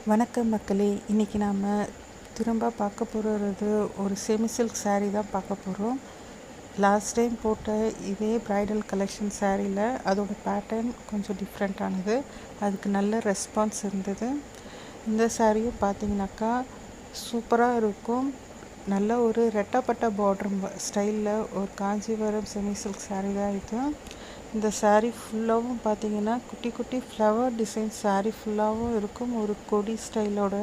வணக்கம் மக்களே, இன்றைக்கி நாம் திரும்ப பார்க்க போகிறது ஒரு செமி சில்க் saree தான் பார்க்க போகிறோம். லாஸ்ட் டைம் போட்ட இதே ப்ரைடல் கலெக்ஷன் சாரியில் அதோட பேட்டர்ன் கொஞ்சம் டிஃப்ரெண்ட்டானது. அதுக்கு நல்ல ரெஸ்பான்ஸ் இருந்தது. இந்த சாரியும் பார்த்தீங்கன்னாக்கா சூப்பராக இருக்கும். நல்ல ஒரு ரெட்டப்பட்ட பார்டர் ஸ்டைலில் ஒரு காஞ்சிபுரம் செமி சில்க் saree தான் இது. இந்த saree ஃபுல்லாகவும் பார்த்தீங்கன்னா குட்டி குட்டி ஃப்ளவர் டிசைன் saree ஃபுல்லாகவும் இருக்கும். ஒரு கொடி ஸ்டைலோட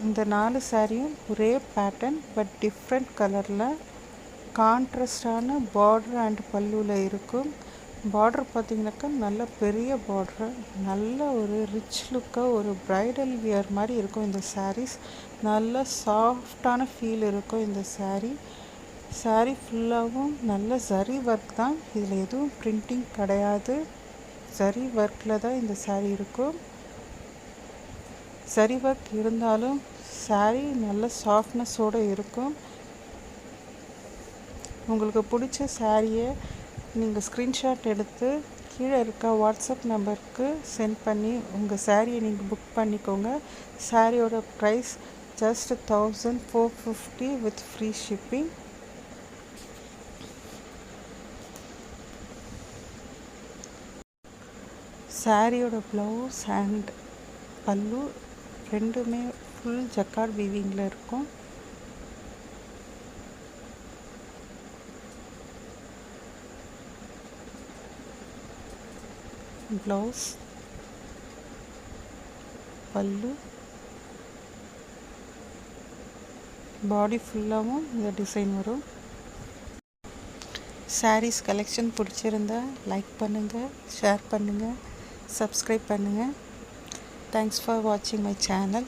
இந்த 4 சாரியும் ஒரே பேட்டர்ன் பட் டிஃப்ரெண்ட் கலரில் கான்ட்ராஸ்டான பார்டர் அண்ட் பல்லுவில் இருக்கும். பார்டர் பார்த்திங்கனாக்கா நல்ல பெரிய பார்டர், நல்ல ஒரு ரிச் லுக்காக ஒரு ப்ரைடல் வியர் மாதிரி இருக்கும். இந்த சாரீஸ் நல்ல சாஃப்டான ஃபீல் இருக்கும். இந்த saree ஃபுல்லாகவும் நல்ல சரி ஒர்க் தான். இதில் எதுவும் பிரிண்டிங் கிடையாது. சரி ஒர்க்கில் தான் இந்த saree இருக்கும். சரி ஒர்க் இருந்தாலும் saree நல்ல சாஃப்ட்னஸோடு இருக்கும். உங்களுக்கு பிடிச்ச சாரியை நீங்கள் ஸ்க்ரீன்ஷாட் எடுத்து கீழே இருக்க வாட்ஸ்அப் நம்பருக்கு சென்ட் பண்ணி உங்கள் சாரியை நீங்கள் புக் பண்ணிக்கோங்க. சாரியோட price just 1450 with free shipping. சாரியோட ப்ளவுஸ் அண்ட் பல்லு ரெண்டுமே ஃபுல் ஜக்கார்ட் வீவிங்கில் இருக்கும். ப்ளவுஸ், பல்லு, பாடி ஃபுல்லாகவும் இந்த டிசைன் வரும். சாரீஸ் கலெக்ஷன் பிடிச்சிருந்தா லைக் பண்ணுங்கள், ஷேர் பண்ணுங்கள், சப்ஸ்கிரைப் பண்ணுங்கள். தேங்க்ஸ் ஃபார் வாட்சிங் மை சேனல்.